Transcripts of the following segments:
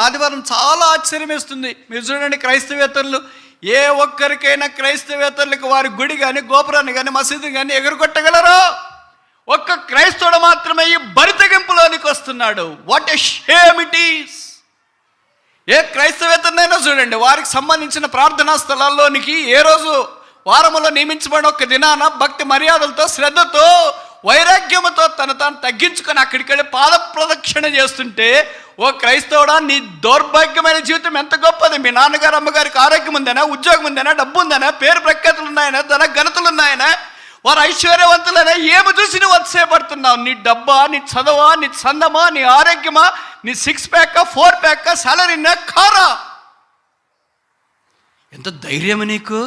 ఆదివారం చాలా ఆశ్చర్యం వేస్తుంది. మీరు చూడండి, క్రైస్తవేతరులు ఏ ఒక్కరికైనా క్రైస్తవేతరులకు వారి గుడి కానీ గోపురాన్ని కానీ మసీదు కానీ ఎగురుకొట్టగలరు. ఒక్క క్రైస్తవుడు మాత్రమే ఈ బరితెగింపులోనికి వస్తున్నాడు. What a shame it is. ఏ క్రైస్తవేతరునైనా చూడండి, వారికి సంబంధించిన ప్రార్థనా స్థలాల్లోనికి ఏ రోజు వారములో నియమించబడిన ఒక్క దినాన భక్తి మర్యాదలతో శ్రద్ధతో వైరాగ్యముతో తాను తగ్గించుకొని అక్కడికి వెళ్ళి పాద ప్రదక్షిణ చేస్తుంటే, ఓ క్రైస్తవుడా, నీ దౌర్భాగ్యమైన జీవితం ఎంత గొప్పది. మీ నాన్నగారు అమ్మగారికి ఆరోగ్యం ఉందనా, ఉద్యోగం ఉందనా, డబ్బు ఉందనా, పేరు ప్రఖ్యాతులు ఉన్నాయనా, ధన ఘనతలు ఉన్నాయనా, వారు ఐశ్వర్యవంతులైనా, ఏమి చూసి నువ్వు అతిశయపడుతున్నావు? నీ డబ్బా, నీ చదవా, నీ చందమా, నీ ఆరోగ్యమా, నీ 6 ప్యాకా 4 ప్యాకా, సాలరీనా, కారా? ఎంత ధైర్యం నీకు?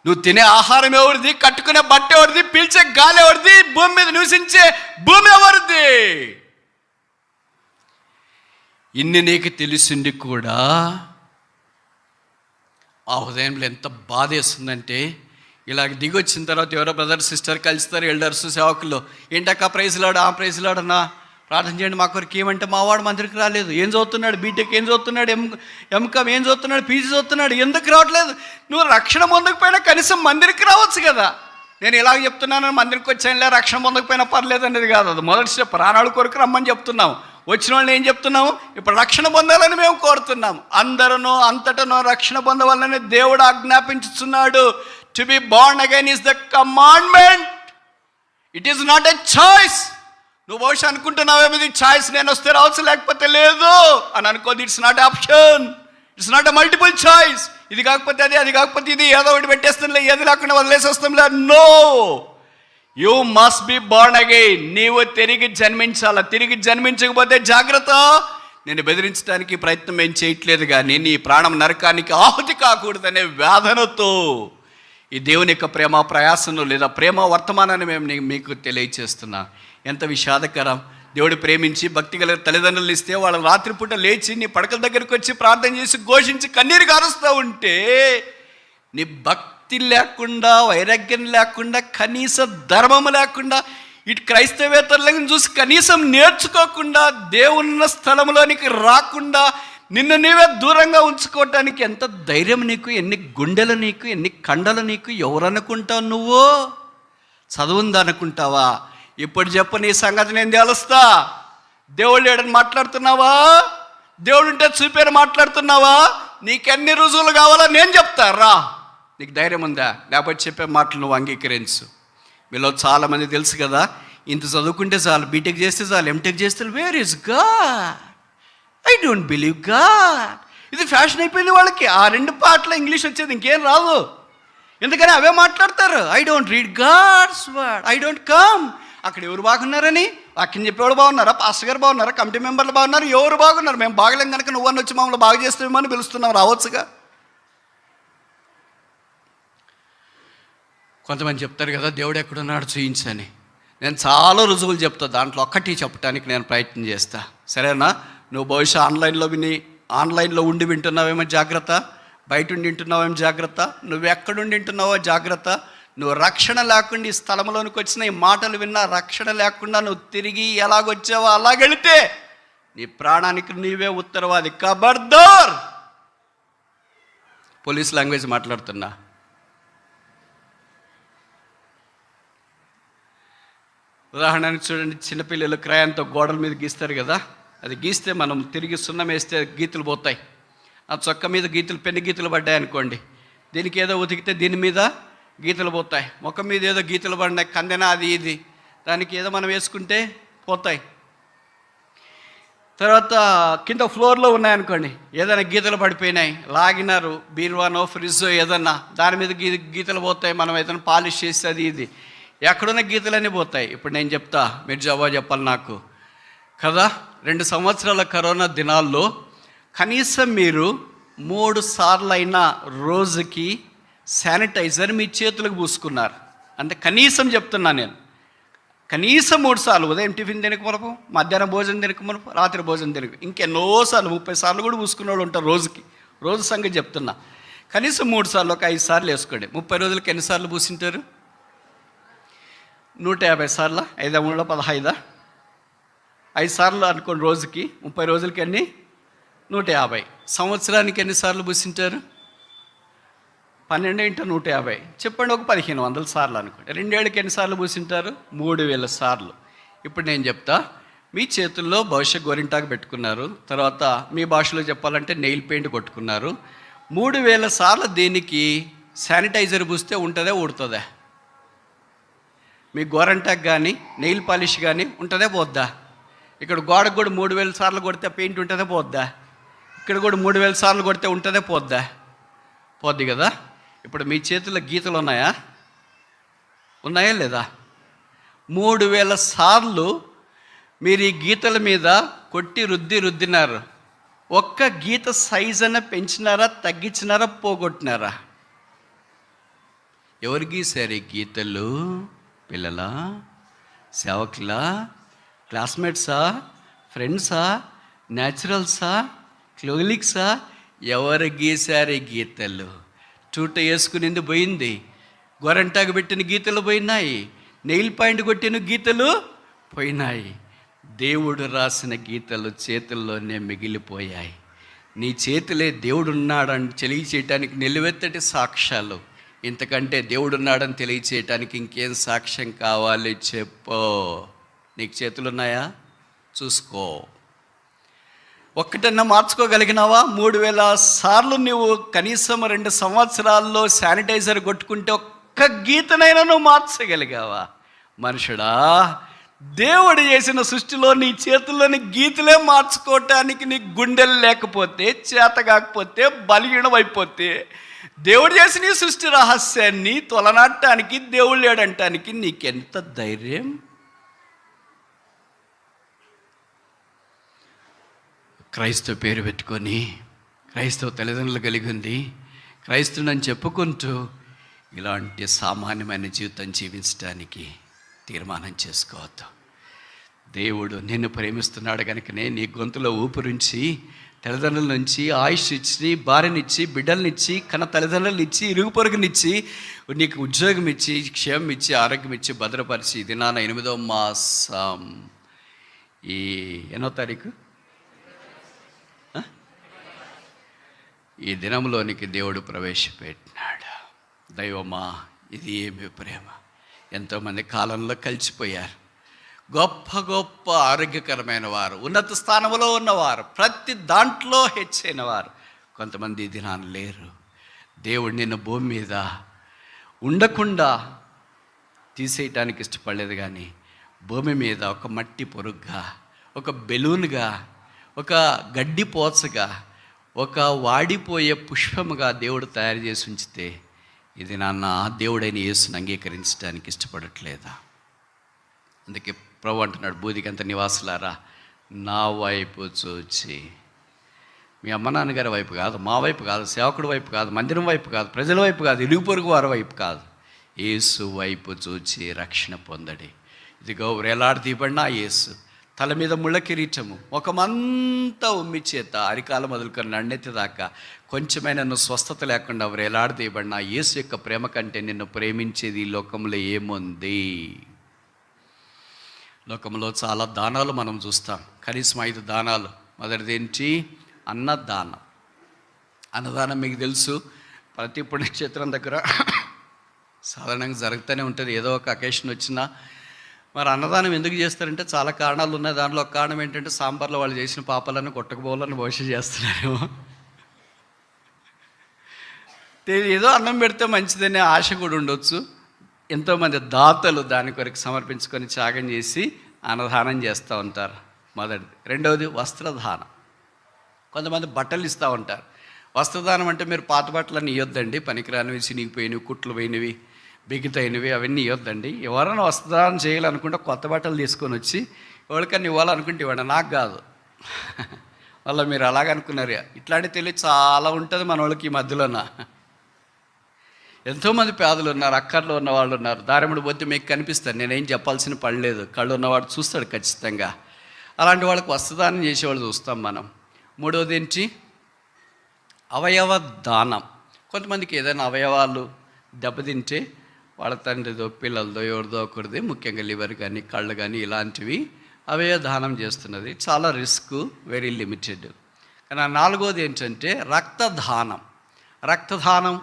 నువ్వు తినే ఆహారం ఎవరిది, కట్టుకునే బట్ట ఎవరిది, పీల్చే గాలి ఎవరిది, భూమి మీద నివసించే భూమి ఎవరిది? ఇన్ని నీకు తెలిసింది కూడా ఆ ఉదయంలో ఎంత బాధ వేస్తుందంటే, ఇలాగ దిగి వచ్చిన తర్వాత ఎవరో బ్రదర్ సిస్టర్ కలుస్తారు, ఎల్డర్స్ సేవకుల్లో, ఏంటక్క ప్రైజ్లాడు, ఆ ప్రైజ్లాడన్నా ప్రార్థన చేయండి మా కొరకు ఏమంటే, మావాడు మందిరికి రాలేదు. ఏం చదువుతున్నాడు? బీటెక్ ఏం చదువుతున్నాడు? ఎంకామ్ ఏం చదువుతున్నాడు? పీజీ చదువుతున్నాడు. ఎందుకు రావట్లేదు? నువ్వు రక్షణ పొందకపోయినా కనీసం మందిరికి రావచ్చు కదా. నేను ఇలాగ చెప్తున్నాను, మందిరికి వచ్చానులే, రక్షణ పొందకపోయినా పర్లేదు అనేది కాదు. అది మొదటి స్టెప్. ప్రాణాల కొరకు రమ్మని చెప్తున్నాం. వచ్చిన వాళ్ళని ఏం చెప్తున్నాము? ఇప్పుడు రక్షణ పొందాలని మేము కోరుతున్నాం. అందరూ అంతటనో రక్షణ పొందవాలని దేవుడు ఆజ్ఞాపించుతున్నాడు. To be born again is the commandment. It is not a choice. నువ్వు బహుశా అనుకుంటున్నావేమో ఇది చాయిస్, నేను వస్తే రావచ్చు లేకపోతే లేదు అని అనుకోదు. It's not option, it's not a multiple choice. ఇది కాకపోతే అది, అది కాకపోతే ఇది, ఏదో ఒకటి పెట్టేస్తాంలే, ఏది లేకుండా వదిలేసి వస్తాంలే. No, you must be born again. నీవు తిరిగి జన్మించాల. తిరిగి జన్మించకపోతే జాగ్రత్త. నేను బెదిరించడానికి ప్రయత్నం ఏం చేయట్లేదు, కానీ నీ ప్రాణం నరకానికి ఆహుతి కాకూడదనే వేదనతో ఈ దేవుని యొక్క ప్రేమ ప్రయాసను లేదా ప్రేమ వర్తమానాన్ని మేము మీకు తెలియచేస్తున్నా. ఎంత విషాదకరం. దేవుడు ప్రేమించి భక్తి గల తల్లిదండ్రులు ఇస్తే వాళ్ళ రాత్రిపూట లేచి నీ పడకల దగ్గరికి వచ్చి ప్రార్థన చేసి ఘోషించి కన్నీరు కారుస్తూ ఉంటే, నీ భక్తి లేకుండా, వైరాగ్యం లేకుండా, కనీస ధర్మము లేకుండా, ఇటు క్రైస్తవేతరులను చూసి కనీసం నేర్చుకోకుండా, దేవున్న స్థలంలోనికి రాకుండా, నిన్ను నీవే దూరంగా ఉంచుకోవటానికి ఎంత ధైర్యం నీకు? ఎన్ని గుండెలు నీకు? ఎన్ని కండలు నీకు? ఎవరనుకుంటావు నువ్వు? చదువుందనుకుంటావా? ఇప్పుడు చెప్పు, నీ సంగతి నేను తెలుస్తా. దేవుడు లేడని మాట్లాడుతున్నావా? దేవుడు ఉంటే చూపేరు మాట్లాడుతున్నావా? నీకెన్ని రుజువులు కావాలో నేను చెప్తా, రా. నీకు ధైర్యం ఉందా? లేకపోతే చెప్పే మాటలు నువ్వు అంగీకరించు. మీలో చాలామంది తెలుసు కదా, ఇంత చదువుకుంటే చాలు, బీటెక్ చేస్తే చాలు, ఎంటెక్ చేస్తే, where is God? I don't believe God. ఇది ఫ్యాషన్ అయిపోయింది వాళ్ళకి. ఆ 2 పాటలు ఇంగ్లీష్ వచ్చేది, ఇంకేం రాదు. ఎందుకని అవే మాట్లాడతారు. I don't read God's word, I don't come. అక్కడ ఎవరు బాగున్నారని? వాక్యం చెప్పేవాడు బాగున్నారా? పాస్టర్ గారు బాగున్నారా? కమిటీ మెంబర్లు బాగున్నారు? ఎవరు బాగున్నారు? మేము బాగలేం కనుక నువ్వని వచ్చి మమ్మల్ని బాగు చేస్తామని పిలుస్తున్నాం, రావచ్చుగా. కొంతమంది చెప్తారు కదా, దేవుడు ఎక్కడున్నాడు చూయించని. నేను చాలా రుజువులు చెప్తా, దాంట్లో ఒక్కటి చెప్పడానికి నేను ప్రయత్నం చేస్తా, సరేనా? నువ్వు బహుశా ఆన్లైన్లో ఉండి వింటున్నావేమో జాగ్రత్త. బయట ఉండి వింటున్నావేమో జాగ్రత్త. నువ్వు ఎక్కడుండి వింటున్నావో జాగ్రత్త. నువ్వు రక్షణ లేకుండా ఈ స్థలంలోనికి వచ్చిన ఈ మాటలు విన్నా, రక్షణ లేకుండా నువ్వు తిరిగి ఎలాగొచ్చావో అలాగెళితే నీ ప్రాణానికి నీవే ఉత్తరవాది. ఖబర్దార్. పోలీస్ లాంగ్వేజ్ మాట్లాడుతున్నా. ఉదాహరణకి చూడండి, చిన్నపిల్లలు క్రయాంతో గోడల మీద గీస్తారు కదా, అది గీస్తే మనం తిరిగి సున్నం వేస్తే గీతలు పోతాయి. ఆ చొక్క మీద గీతలు, పెన్ను గీతలు పడ్డాయి అనుకోండి, దీనికి ఏదో ఉతికితే దీని మీద గీతలు పోతాయి. ముఖం మీద ఏదో గీతలు పడినాయి, కందెన అది ఇది, దానికి ఏదో మనం వేసుకుంటే పోతాయి. తర్వాత కింద ఫ్లోర్లో ఉన్నాయనుకోండి, ఏదైనా గీతలు పడిపోయినాయి, లాగినారు, బీరువానో ఫ్రిడ్జో ఏదన్నా, దాని మీద గీతలు పోతాయి. మనం ఏదైనా పాలిష్ చేస్తే అది ఇది, ఎక్కడున్న గీతలన్నీ పోతాయి. ఇప్పుడు నేను చెప్తా, మీరు జవాబు చెప్పాలి నాకు కదా. 2 సంవత్సరాల కరోనా దినాల్లో కనీసం మీరు 3 సార్లు అయినా రోజుకి శానిటైజర్ మీ చేతులకు పూసుకున్నారు అంటే, కనీసం చెప్తున్నా నేను, కనీసం 3 సార్లు. ఉదయం టిఫిన్ తినక మునపు, మధ్యాహ్నం భోజనం తినక మునపు, రాత్రి భోజనం తినక, ఇంకెన్నోసార్లు 30 సార్లు కూడా పూసుకునే వాళ్ళు ఉంటారు రోజుకి. రోజు సంగతి చెప్తున్నా. కనీసం 3 సార్లు, ఒక 5 సార్లు వేసుకోండి. 30 రోజులకి ఎన్నిసార్లు పూసింటారు? 150 సార్లు. 5 3 15, 5 సార్లు అనుకోండి రోజుకి. 30 రోజులకి అన్నీ 150. సంవత్సరానికి ఎన్నిసార్లు పూసింటారు? 12 × 150 చెప్పండి, ఒక 1500 సార్లు అనుకోండి. 2 ఏళ్ళకి ఎన్నిసార్లు పూసింటారు? 3000 సార్లు. ఇప్పుడు నేను చెప్తా, మీ చేతుల్లో భవిష్య గోరింటాకు పెట్టుకున్నారు, తర్వాత మీ భాషలో చెప్పాలంటే నెయిల్ పెయింట్ కొట్టుకున్నారు. 3000 సార్లు దీనికి శానిటైజర్ పూస్తే ఉంటుందా ఊడుతుందా? మీ గోరంటాకు కానీ నెయిల్ పాలిష్ కానీ ఉంటుందా పోద్దా? ఇక్కడ గోడకు కూడా 3000 సార్లు కొడితే పెయింట్ ఉంటుందా పోద్దా? ఇక్కడ కూడా 3000 సార్లు కొడితే ఉంటుందా పోద్దా? పోద్ది కదా. ఇప్పుడు మీ చేతుల్లో గీతలు ఉన్నాయా? ఉన్నాయా లేదా? 3000 సార్లు మీరు ఈ గీతల మీద కొట్టి రుద్దినారు. ఒక్క గీత సైజ్ అన్న పెంచినారా, తగ్గించినారా, పోగొట్టినారా? ఎవరు గీశారు ఈ గీతలు? పిల్లలా, సేవకులా, క్లాస్మేట్సా, ఫ్రెండ్సా, న్యాచురల్సా, క్లోలిక్సా? ఎవరు గీశారు ఈ గీతలు? చూట వేసుకునింది పోయింది, గొరంటాకు పెట్టిన గీతలు పోయినాయి, నెయిల్ పాయింట్ కొట్టిన గీతలు పోయినాయి. దేవుడు రాసిన గీతలు చేతుల్లోనే మిగిలిపోయాయి. నీ చేతులే దేవుడు ఉన్నాడని తెలియచేయటానికి నిలువెత్తటి సాక్ష్యాలు. ఇంతకంటే దేవుడు ఉన్నాడని తెలియచేయటానికి ఇంకేం సాక్ష్యం కావాలి చెప్పో? నీకు చేతులు ఉన్నాయా? చూసుకో. ఒక్కటన్నా మార్చుకోగలిగినావా? 3000 సార్లు నువ్వు కనీసం 2 సంవత్సరాల్లో శానిటైజర్ కొట్టుకుంటే ఒక్క గీతనైనా నువ్వు మార్చగలిగావా? మనుషుడా, దేవుడు చేసిన సృష్టిలో నీ చేతుల్లోని గీతలే మార్చుకోవటానికి నీ గుండెలు లేకపోతే, చేత కాకపోతే, బలహీనమైపోతే, దేవుడు చేసిన ఈ సృష్టి రహస్యాన్ని తొలనాడటానికి దేవుడు లేడంటానికి నీకెంత ధైర్యం? క్రైస్తవ పేరు పెట్టుకొని, క్రైస్తవ తల్లిదండ్రులు కలిగి ఉంది, క్రైస్తవుని చెప్పుకుంటూ ఇలాంటి సామాన్యమైన జీవితం జీవించడానికి తీర్మానం చేసుకోవద్దు. దేవుడు నిన్ను ప్రేమిస్తున్నాడు కనుకనే నీ గొంతులో ఊపిరించి, తల్లిదండ్రుల నుంచి ఆయుష్ ఇచ్చి, భార్యనిచ్చి, బిడ్డలనిచ్చి, కన్న తల్లిదండ్రులనిచ్చి, ఇరుగు పొరుగునిచ్చి, నీకు ఉద్యోగం ఇచ్చి, క్షేమం ఇచ్చి, ఆరోగ్యం ఇచ్చి, భద్రపరిచి, ఇది నాన్న 8వ మాసం ఈ 8వ తారీఖు ఈ దినంలోనికి దేవుడు ప్రవేశపెట్టినాడు. దైవమా, ఇది ఏమి ప్రేమ! ఎంతోమంది కాలంలో కలిసిపోయారు. గొప్ప గొప్ప ఆరోగ్యకరమైన వారు, ఉన్నత స్థానంలో ఉన్నవారు, ప్రతి దాంట్లో హెచ్చైన వారు కొంతమంది ఈ దినాన్ని లేరు. దేవుడు నిన్ను భూమి మీద ఉండకుండా తీసేయటానికి ఇష్టపడలేదు, కానీ భూమి మీద ఒక మట్టి పొరుగుగా, ఒక బెలూన్గా, ఒక గడ్డి పోచగా, ఒక వాడిపోయే పుష్పముగా దేవుడు తయారు చేసి ఉంచితే, ఇది నాన్న దేవుడైన యేసుని అంగీకరించడానికి ఇష్టపడట్లేదా? అందుకే ప్రభు అంటున్నాడు, భూదికంత నివాసులారా నా వైపు చూచి, మీ అమ్మ నాన్నగారి వైపు కాదు, మా వైపు కాదు, సేవకుడి వైపు కాదు, మందిరం వైపు కాదు, ప్రజల వైపు కాదు, ఇరుగు పొరుగు వారి వైపు కాదు, యేసు వైపు చూచి రక్షణ పొందడి. ఇదిగో వేలాడదీయబడిన యేసు, తల మీద ముళ్ళ కిరీటము, ముఖమంతా ఉమ్మి చేత, అరికాలు మొదలుకొని నన్నెత్తి దాకా కొంచెమైనా నువ్వు స్వస్థత లేకుండా వేలాడదీయబడిన యేసు యొక్క ప్రేమ కంటే నిన్ను ప్రేమించేది ఈ లోకంలో ఏముంది? లోకంలో చాలా దానాలు మనం చూస్తాం, కనీసం 5 దానాలు. మొదటిది ఏంటి? అన్నదానం. అన్నదానం మీకు తెలుసు, ప్రతి పుణ్యక్షేత్రం దగ్గర సాధారణంగా జరుగుతూనే ఉంటుంది, ఏదో ఒక అకేషన్ వచ్చినా. మరి అన్నదానం ఎందుకు చేస్తారంటే చాలా కారణాలు ఉన్నాయి. దాంట్లో ఒక కారణం ఏంటంటే, సాంబార్లో వాళ్ళు చేసిన పాపాలను కొట్టకపోవాలని భవిష్యత్తు చేస్తున్నారేమో. ఏదో అన్నం పెడితే మంచిదనే ఆశ కూడా ఉండొచ్చు. ఎంతోమంది దాతలు దాని కొరకు సమర్పించుకొని త్యాగం చేసి అన్నదానం చేస్తూ ఉంటారు. మొదటిది. రెండవది వస్త్రదానం. కొంతమంది బట్టలు ఇస్తూ ఉంటారు. వస్త్రదానం అంటే మీరు పాత బట్టలన్నీ ఇవ్వద్దండి, పనికిరానివి, చినిగిపోయినవి, కుట్లు పోయినవి, బిగితైనవి అవన్నీ ఇవ్వద్దండి. ఎవరైనా వస్త్రదానం చేయాలనుకుంటే కొత్త బట్టలు తీసుకొని వచ్చి ఎవరికన్నా ఇవ్వాలనుకుంటే ఇవ్వండి, నాకు కాదు. వాళ్ళ మీరు అలాగనుకున్నారు. ఇట్లాంటి తెలివి చాలా ఉంటుంది మన వాళ్ళకి ఈ మధ్యలోన. ఎంతోమంది పేదలు ఉన్నారు, అక్కర్లో ఉన్న వాళ్ళు ఉన్నారు. దారిముడు పోతే మీకు కనిపిస్తారు, నేనేం చెప్పాల్సిన పని లేదు, కళ్ళు ఉన్నవాడు చూస్తాడు ఖచ్చితంగా. అలాంటి వాళ్ళకి వస్త్రదానం చేసేవాళ్ళు చూస్తాం మనం. మూడవది ఏంటి? అవయవ దానం. కొంతమందికి ఏదైనా అవయవాలు దెబ్బతింటే వాళ్ళ తండ్రిదో, పిల్లలదో, ఎవరిదో ఒకరిది, ముఖ్యంగా లివర్ కానీ, కళ్ళు కానీ, ఇలాంటివి అవయవ దానం చేస్తున్నది. చాలా రిస్క్, వెరీ లిమిటెడ్. కానీ నాలుగోది ఏంటంటే రక్తదానం. రక్తదానం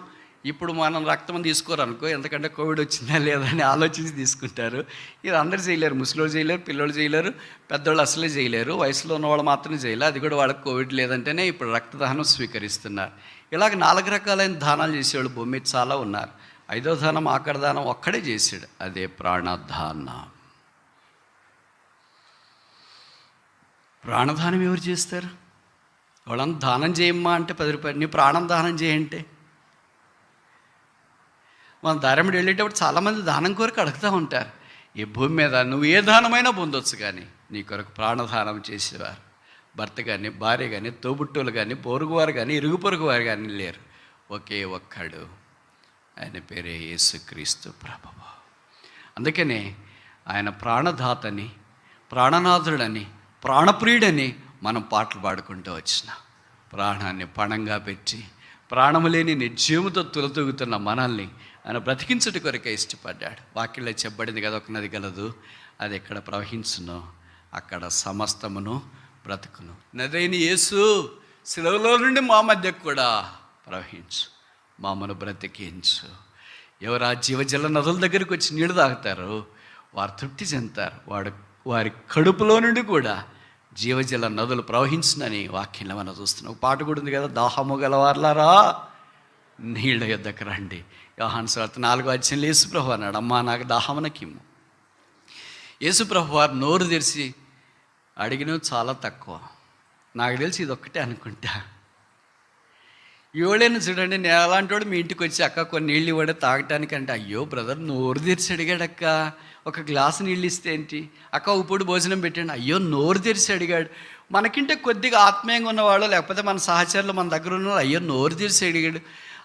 ఇప్పుడు మనం రక్తం తీసుకోరనుకో, ఎందుకంటే కోవిడ్ వచ్చిందా లేదా అని ఆలోచించి తీసుకుంటారు. ఇది అందరూ చేయలేరు, ముసలోళ్ళు చేయలేరు, పిల్లలు చేయలేరు, పెద్దోళ్ళు అసలే చేయలేరు, వయసులో ఉన్నవాళ్ళు మాత్రం చేయలేరు. అది కూడా వాళ్ళకి కోవిడ్ లేదంటేనే ఇప్పుడు రక్తదానం స్వీకరిస్తున్నారు. ఇలాగ 4 రకాలైన దానాలు చేసేవాళ్ళు భూమి మీద చాలా ఉన్నారు. 5వ దానం, ఆఖరి దానం ఒక్కడే చేశాడు, అదే ప్రాణదానం. ప్రాణదానం ఎవరు చేస్తారు? వాళ్ళని దానం చేయమ్మా అంటే 10 రూపాయలు, నీ ప్రాణం దానం చేయంటే. మన దారిమిడి వెళ్ళేటప్పుడు చాలామంది దానం కొరకు అడుగుతూ ఉంటారు. ఈ భూమి మీద నువ్వు ఏ దానమైనా పొందొచ్చు, కానీ నీ కొరకు ప్రాణదానం చేసేవారు భర్త కానీ, భార్య కానీ, తోబుట్టువులు కానీ, పొరుగువారు కానీ, ఇరుగు పొరుగు వారు కానీ లేరు. ఒకే ఒక్కడు, ఆయన పేరే యేసుక్రీస్తు ప్రభువు. అందుకనే ఆయన ప్రాణదాతని, ప్రాణనాథుడని, ప్రాణప్రియుడని మనం పాటలు పాడుకుంటూ వచ్చిన. ప్రాణాన్ని పణంగా పెట్టి ప్రాణము లేని నిర్జీవముతో తులతూగుతున్న మనల్ని ఆయన బ్రతికించుట కొరకే ఇష్టపడ్డాడు. వాక్యంలో చెప్పబడింది కదా, ఒక నది గలదు, అది ఎక్కడ ప్రవహించునో అక్కడ సమస్తమును బ్రతుకును. నదైన యేసు శిలువలో నుండి మా మధ్యకు కూడా ప్రవహించు, మామను బ్రతికించు. ఎవరు ఆ జీవజల నదుల దగ్గరికి వచ్చి నీళ్ళు తాగుతారో వారు తృప్తి చెందుతారు. వారి కడుపులో నుండి కూడా జీవజల నదులు ప్రవహించునని వాక్యంలో మనం చూస్తున్నాం. ఒక పాట కూడా ఉంది కదా, దాహము గలవార్లారా నీళ్ళ యొద్దకు రండి. యోహాను సువార్త 4వ అధ్యాయంలో యేసుప్రభు అన్నాడు, అమ్మా నాకు దాహమునకిమ్ము. యేసుప్రభు వారు నోరు తెరిచి అడిగినవి చాలా తక్కువ. నాకు తెలిసి ఇది ఒక్కటే అనుకుంటా. ఎవడైనా చూడండి, నేను అలాంటి వాడు మీ ఇంటికి వచ్చి అక్క కొన్ని నీళ్ళు ఇవ్వడే తాగటానికంటే, అయ్యో బ్రదర్ నోరు తెరిచి అడిగాడు అక్క, ఒక గ్లాసు నీళ్ళు ఇస్తే ఏంటి, అక్క ఇప్పుడు భోజనం పెట్టండి, అయ్యో నోరు తెరిచి అడిగాడు. మనకింటే కొద్దిగా ఆత్మీయంగా ఉన్నవాళ్ళు, లేకపోతే మన సహచరులు మన దగ్గర ఉన్నవాళ్ళు, అయ్యో నోరు తెరిచి అడిగాడు.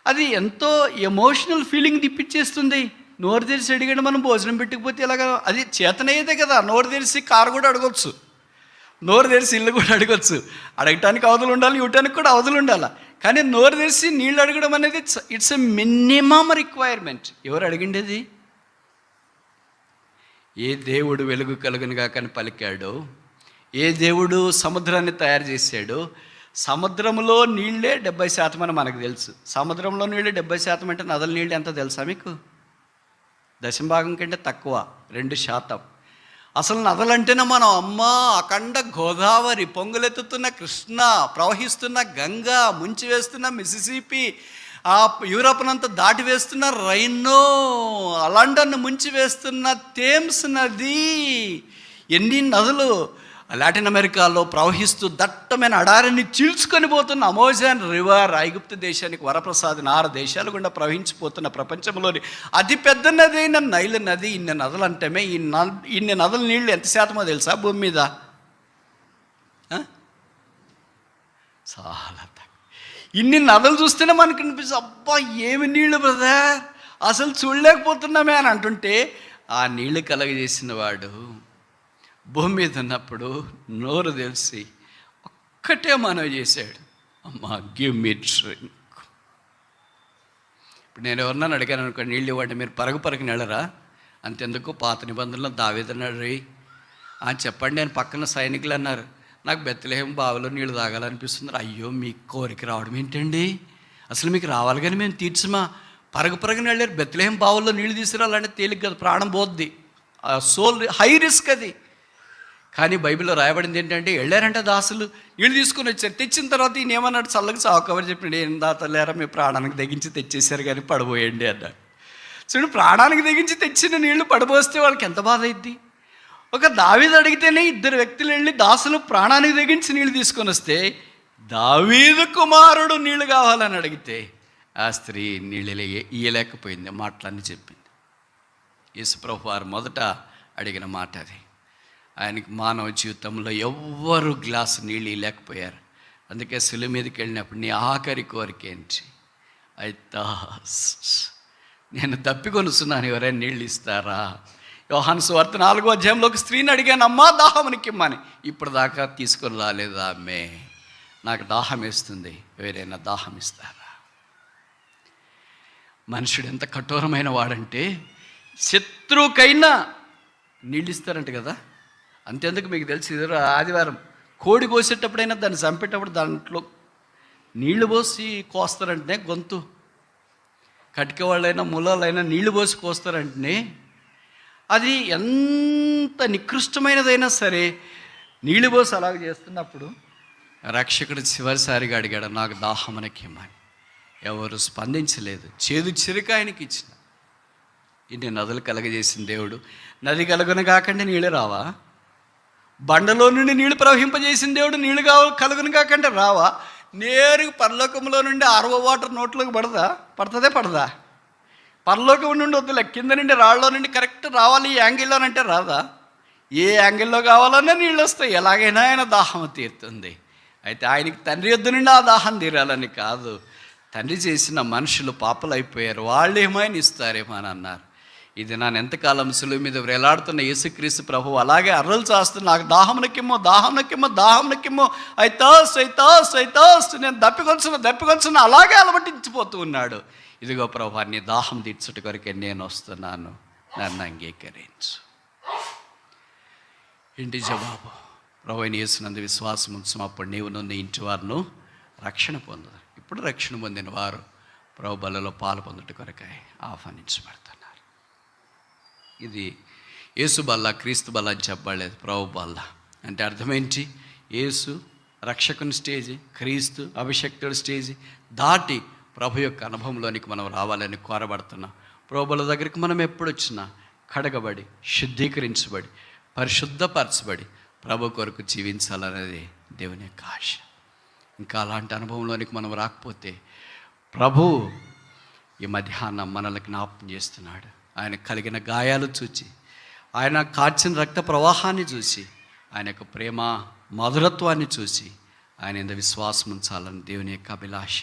అది ఎంతో ఎమోషనల్ ఫీలింగ్ తిప్పించేస్తుంది. నోరు తెరిచి అడిగాడు, మనం భోజనం పెట్టకపోతే ఎలాగా? అది చేతనయ్యేదే కదా. నోరు తెరిచి కారు కూడా అడగొచ్చు, నోరు తెరిచి ఇల్లు కూడా అడగొచ్చు. అడగటానికి అవధులు ఉండాలి, ఇవ్వటానికి కూడా అవధులు ఉండాలి. కానీ నోరు తెరిచి నీళ్ళు అడగడం అనేది ఇట్స్ ఎ మినిమమ్ రిక్వైర్మెంట్. ఎవరు అడిగిండేది? ఏ దేవుడు వెలుగు కలుగునుగా కానీ పలికాడో, ఏ దేవుడు సముద్రాన్ని తయారు చేశాడో, సముద్రంలో నీళ్ళే 70% అని మనకు తెలుసు. సముద్రంలో నీళ్ళు 70% అంటే నదుల నీళ్ళు ఎంత తెలుసా మీకు? 10% కంటే తక్కువ, 2%. అసలు నదులంటేనే మనం అమ్మ అఖండ గోదావరి, పొంగులెత్తుతున్న కృష్ణ, ప్రవహిస్తున్న గంగా, ముంచి వేస్తున్న మిసిసిపి, ఆ యూరోప్నంతా దాటి వేస్తున్న రైనో, లండన్ ముంచి వేస్తున్న థేమ్స్ నది, ఎన్ని నదులు లాటిన్ అమెరికాలో ప్రవహిస్తూ దట్టమైన అడారిని చీల్చుకొని పోతున్న అమెజాన్ రివర్, ఐగుప్తు దేశానికి వరప్రసాదం 6 దేశాలు గుండా ప్రవహించిపోతున్న ప్రపంచంలోని అతిపెద్ద నది అయిన నైల్ నది. ఇన్ని నదులు అంటేమే ఇన్ని నదుల నీళ్ళు ఎంత శాతమో తెలుసా భూమి మీద? చాలా తక్కువ. ఇన్ని నదులు చూస్తేనే మనకు అనిపిస్తుంది, అబ్బా ఏమి నీళ్ళు బ్రదర్, అసలు చూడలేకపోతున్నామే అని అంటుంటే, ఆ నీళ్ళు కలగజేసిన వాడు భూమి మీద ఉన్నప్పుడు నోరు తెలిసి ఒక్కటే మనవి చేశాడు, అమ్మా గివ్ మీ డ్రింక్. ఇప్పుడు నేను ఎవరినైనా అడిగాను అనుకో, నీళ్ళు ఇవ్వండి, మీరు పరగు నెలరా? అంతెందుకు, పాత నిబంధనలో దావీదన్నాడు రీ చెప్పండి, నేను పక్కన సైనికులు అన్నారు, నాకు బెత్లెహేము బావిలో నీళ్ళు తాగాలనిపిస్తుంది. అయ్యో మీకు కోరిక రావడం ఏంటండి, అసలు మీకు రావాలి కానీ మేము తీర్చమా? పరగు వెళ్ళారు, బెత్లెహేము బావుల్లో నీళ్ళు తీసుకురాలంటే తేలిక కదా, ప్రాణం పోద్ది, సోల్ హై రిస్క్ అది. కానీ బైబిల్లో రాయబడింది ఏంటంటే, వెళ్ళారంటే దాసులు నీళ్ళు తీసుకుని వచ్చారు. తెచ్చిన తర్వాత ఈయన ఏమన్నాడు, చల్లగా చావుకవర్ చెప్పండి, ఏం దాతలేరా మీ ప్రాణానికి తెగించి తెచ్చేసారు కానీ పడబోయండి అన్నాడు. చూడు, ప్రాణానికి తెగించి తెచ్చిన నీళ్లు పడబోస్తే వాళ్ళకి ఎంత బాధ అయింది. ఒక దావీదు అడిగితేనే 2 వ్యక్తులు వెళ్ళి దాసులు ప్రాణానికి తెగించి నీళ్ళు తీసుకొని వస్తే, దావీదు కుమారుడు నీళ్లు కావాలని అడిగితే ఆ స్త్రీ నీళ్ళు ఇయ్యలేకపోయింది, మాటలన్నీ చెప్పింది. యేసుప్రభు వారు మొదట అడిగిన మాట అది. ఆయనకి మానవ జీవితంలో ఎవ్వరు గ్లాసు నీళ్ళు లేకపోయారు. అందుకే శిలువ మీదకి వెళ్ళినప్పుడు, నీ ఆఖరి కోరిక ఏంటి? ఐ థర్స్ట్, నేను తప్పికొనుస్తున్నాను, ఎవరైనా నీళ్ళు ఇస్తారా? యోహాను సువార్త 4వ అధ్యాయంలో ఒక స్త్రీని అడిగాను, అమ్మా దాహమునికిమ్మని, ఇప్పుడు దాకా తీసుకొని రాలేదు ఆమె, నాకు దాహం వేస్తుంది, ఎవరైనా దాహం ఇస్తారా? మనుషుడు ఎంత కఠోరమైన వాడంటే, శత్రువుకైనా నీళ్ళు ఇస్తారంట కదా. అంతేందుకు మీకు తెలిసి ఆదివారం కోడి కోసేటప్పుడైనా దాన్ని చంపేటప్పుడు దాంట్లో నీళ్లు పోసి కోస్తారంటే గొంతు, కటిక వాళ్ళైనా ములాలైనా నీళ్లు పోసి కోస్తారంటే అది ఎంత నికృష్టమైనదైనా సరే నీళ్లు పోసి అలాగ చేస్తున్నప్పుడు రక్షకుడు చివరిసారిగా అడిగాడు, నాకు దాహమనకేమని. ఎవరు స్పందించలేదు. చేదు చిరుక ఆయనకి ఇచ్చిన. ఇన్ని నదులు కలగజేసిన దేవుడు నది కలుగున కాకుండా నీళ్ళు రావా? బండలో నుండి నీళ్లు ప్రవహింపజేసిన దేవుడు నీళ్లు కలుగును కాకుండా రావా? నేరుగా పరలోకంలో నుండి ఆర్వో వాటర్ నోట్లోకి పడదా? పరలోకం నుండి వద్దులే, కింద నుండి రాళ్ళలో నుండి కరెక్ట్ రావాలి ఈ యాంగిల్లోనంటే రాదా? ఏ యాంగిల్లో కావాలన్నా నీళ్ళు వస్తాయి. ఎలాగైనా ఆయన దాహం తీరుతుంది. అయితే ఆయనకి తండ్రి యొద్ద నుండి ఆ దాహం తీరాలని కాదు, తండ్రి చేసిన మనుషులు పాపలు అయిపోయారు, వాళ్ళు ఏమైనా ఇస్తారేమో అని అన్నారు. ఇది నన్ను ఎంతకాలం సులువు మీద వేలాడుతున్న యేసుక్రీస్తు ప్రభు అలాగే అర్రలు చేస్తున్న, నాకు దాహంనకిమ్మో అయితాస్ నేను దప్పికొంచున్న అలాగే అలవటించిపోతూ ఉన్నాడు. ఇదిగో ప్రభు, నీ దాహం తీర్చుట కొరకే నేను వస్తున్నాను, నన్ను అంగీకరించు. ఇంటి జవాబు, ప్రభు అయిన యేసునందు విశ్వాసం ఉంచు, అప్పుడు నీవు నీ ఇంటి వారిను రక్షణ పొందదు. ఇప్పుడు రక్షణ పొందిన వారు ప్రభు బలలో పాలు పొందుట కొరకై ఆహ్వానించబడుతున్నారు. ఇది యేసు బల్ల, క్రీస్తు బల్ల అని చెప్పలేదు, ప్రభు బల్ల. అంటే అర్థమేంటి? యేసు రక్షకుని స్టేజి, క్రీస్తు అభిషక్తుడి స్టేజి దాటి ప్రభు యొక్క అనుభవంలోనికి మనం రావాలని కోరబడుతున్నాం. ప్రభుల దగ్గరికి మనం ఎప్పుడు వచ్చినా కడగబడి, శుద్ధీకరించబడి, పరిశుద్ధపరచబడి ప్రభు కొరకు జీవించాలనేది దేవుని యొక్క ఆశ. ఇంకా అలాంటి అనుభవంలోనికి మనం రాకపోతే ప్రభు ఈ మధ్యాహ్నం మనల్ని జ్ఞాపకం చేస్తున్నాడు. ఆయన కలిగిన గాయాలు చూచి, ఆయన కార్చిన రక్త ప్రవాహాన్ని చూసి, ఆయన యొక్క ప్రేమ మధురత్వాన్ని చూసి ఆయన ఎంత విశ్వాసం ఉంచాలని దేవుని యొక్క అభిలాష.